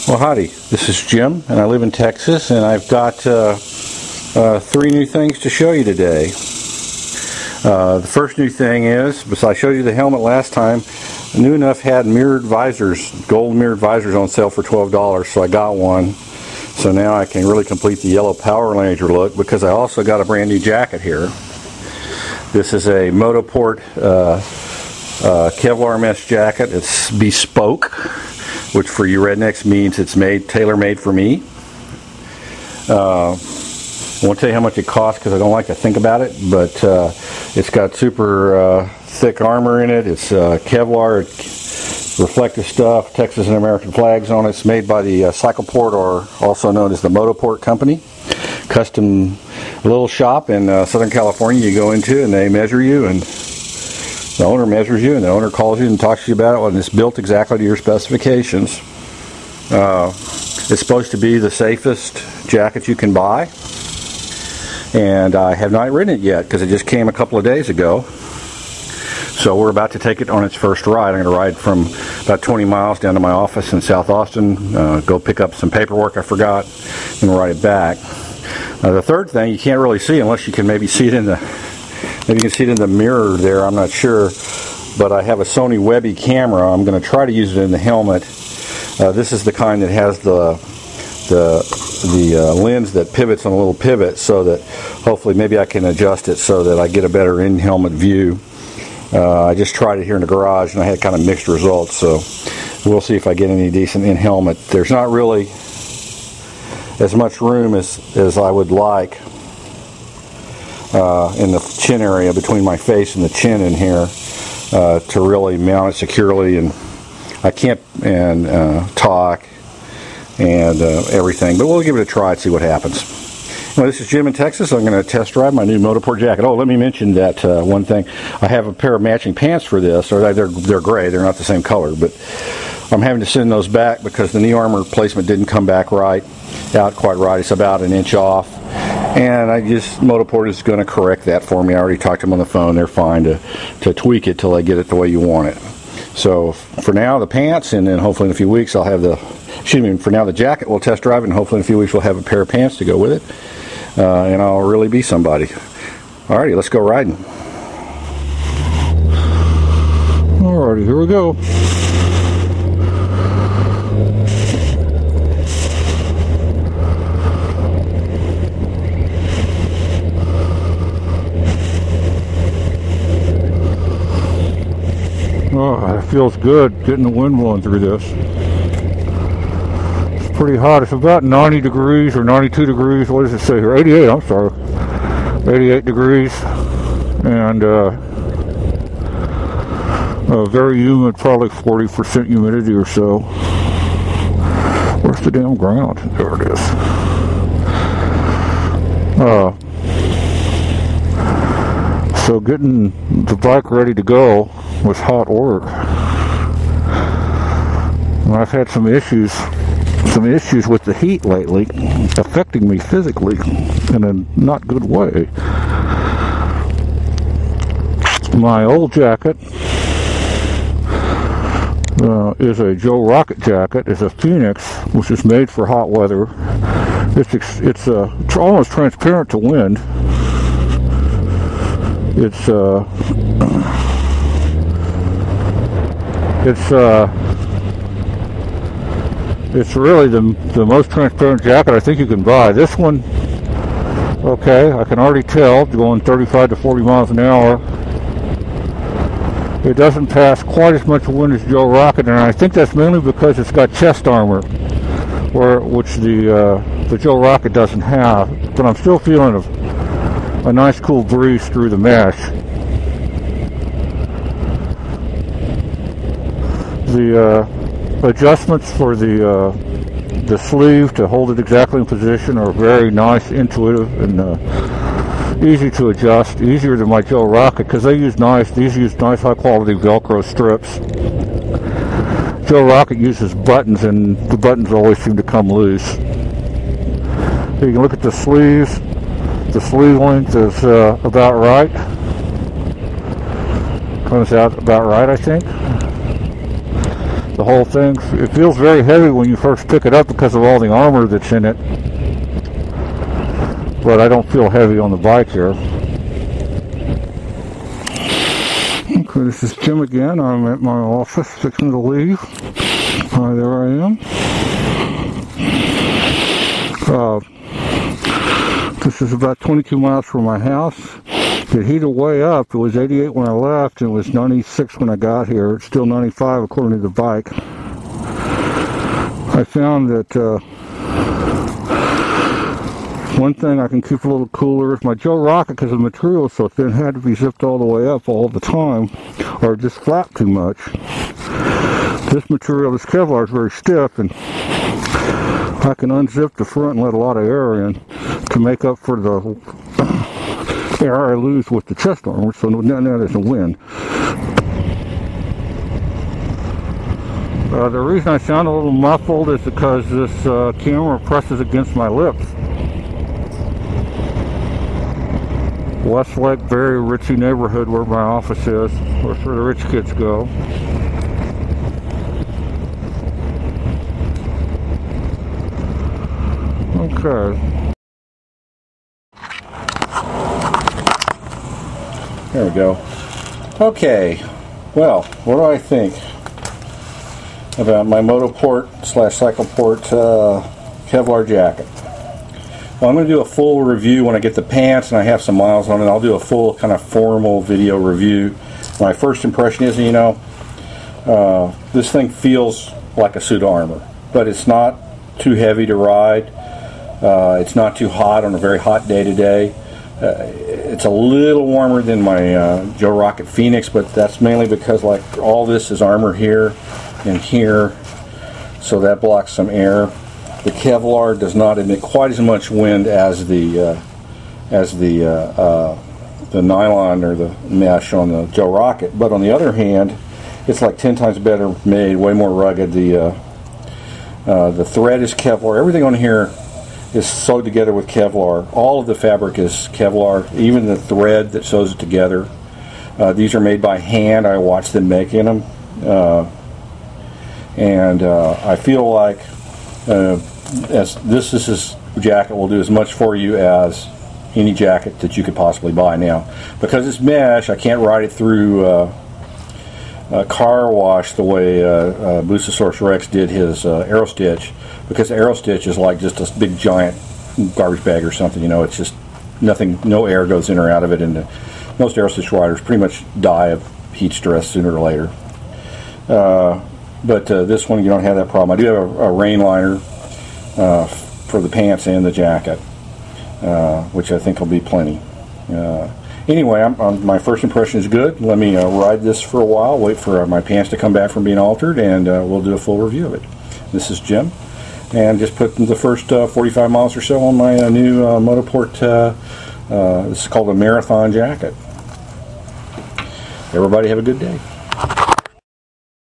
Well, howdy, this is Jim, and I live in Texas, and I've got 3 new things to show you today. The first new thing is, besides I showed you the helmet last time, New Enough had mirrored visors, gold mirrored visors on sale for $12, so I got one. So now I can really complete the yellow Power Ranger look, because I also got a brand new jacket here. This is a Motoport Kevlar mesh jacket. It's bespoke, which for you rednecks means it's tailor-made for me. I won't tell you how much it costs because I don't like to think about it, but it's got super thick armor in it. It's Kevlar, reflective stuff, Texas and American flags on it. It's made by the Cycleport, or also known as the Motoport company. Custom little shop in Southern California you go into, and they measure you, and the owner measures you, and the owner calls you and talks to you about it, and it's built exactly to your specifications. It's supposed to be the safest jacket you can buy, and I have not ridden it yet because it just came a couple of days ago. So we're about to take it on its first ride. I'm going to ride from about 20 miles down to my office in South Austin, go pick up some paperwork I forgot, and ride it back. The third thing you can't really see unless you can maybe see it in the mirror there, I'm not sure, but I have a Sony Webby camera. I'm going to try to use it in the helmet. This is the kind that has the lens that pivots on a little pivot, so that hopefully maybe I can adjust it so that I get a better in-helmet view. I just tried it here in the garage and I had kind of mixed results, so we'll see if I get any decent in-helmet. There's not really as much room as I would like in the chin area between my face and the chin in here to really mount it securely, and I can't talk and everything, but we'll give it a try and see what happens. Well, this is Jim in Texas. I'm going to test drive my new Motoport jacket. Oh, let me mention that one thing. I have a pair of matching pants for this, or they're gray. They're not the same color, but I'm having to send those back because the knee armor placement didn't come back out quite right. It's about an inch off, and Motoport is going to correct that for me. I already talked to them on the phone. They're fine to tweak it till they get it the way you want it. So for now, the pants, and then hopefully in a few weeks I'll have for now the jacket we'll test drive, and hopefully in a few weeks we'll have a pair of pants to go with it, and I'll really be somebody. Alrighty, let's go riding. Alrighty, here we go. Oh, it feels good getting the wind blowing through this. It's pretty hot. It's about 90 degrees or 92 degrees. What does it say here? 88, I'm sorry. 88 degrees. And very humid, probably 40% humidity or so. Where's the damn ground? There it is. So getting the bike ready to go was hot work. And I've had some issues with the heat lately, affecting me physically in a not good way. My old jacket is a Joe Rocket jacket. It's a Phoenix, which is made for hot weather. It's almost transparent to wind. It's really the most transparent jacket I think you can buy. This one, okay, I can already tell, going 35 to 40 miles an hour, it doesn't pass quite as much wind as Joe Rocket, and I think that's mainly because it's got chest armor, which the Joe Rocket doesn't have. But I'm still feeling a nice cool breeze through the mesh. The adjustments for the sleeve to hold it exactly in position are very nice, intuitive, and easy to adjust. Easier than my Joe Rocket, because these use nice high quality Velcro strips. Joe Rocket uses buttons, and the buttons always seem to come loose. You can look at the sleeves. The sleeve length is about right. Comes out about right, I think. the whole thing, it feels very heavy when you first pick it up because of all the armor that's in it. But I don't feel heavy on the bike here. Okay, this is Jim again. I'm at my office fixing to leave. Hi, there I am. This is about 22 miles from my house. It heated way up. It was 88 when I left, and it was 96 when I got here. It's still 95 according to the bike. I found that one thing I can keep a little cooler is my Joe Rocket, because the material is so thin, had to be zipped all the way up all the time, or it just flapped too much. This material, this Kevlar, is very stiff, and I can unzip the front and let a lot of air in to make up for the air I lose with the chest armor, so now there's a wind. The reason I sound a little muffled is because this camera presses against my lips. Westlake, very ritzy neighborhood where my office is, where the rich kids go. Okay. There we go. Okay, well, what do I think about my Motoport / Cycleport Kevlar jacket? Well, I'm going to do a full review when I get the pants and I have some miles on it. I'll do a full kind of formal video review. My first impression is, you know, this thing feels like a suit of armor, but it's not too heavy to ride. It's not too hot on a very hot day today. It's a little warmer than my Joe Rocket Phoenix, but that's mainly because like all this is armor here and here, so that blocks some air. The Kevlar does not emit quite as much wind as the nylon or the mesh on the Joe Rocket, but on the other hand, it's like 10 times better made, way more rugged. The thread is Kevlar. Everything on here is sewed together with Kevlar. All of the fabric is Kevlar, even the thread that sews it together. These are made by hand. I watched them making them, and I feel like as this jacket will do as much for you as any jacket that you could possibly buy now. Because it's mesh, I can't ride it through a car wash the way Busasaurus Rex did his Aerostitch, because Aerostitch is like just a big giant garbage bag or something. You know, it's just nothing, no air goes in or out of it, and most Aerostitch riders pretty much die of heat stress sooner or later. But this one, you don't have that problem. I do have a rain liner for the pants and the jacket, which I think will be plenty. Anyway, my first impression is good. Let me ride this for a while, wait for my pants to come back from being altered, and we'll do a full review of it. This is Jim, and just put the first 45 miles or so on my new Motoport, this is called a Marathon jacket. Everybody have a good day.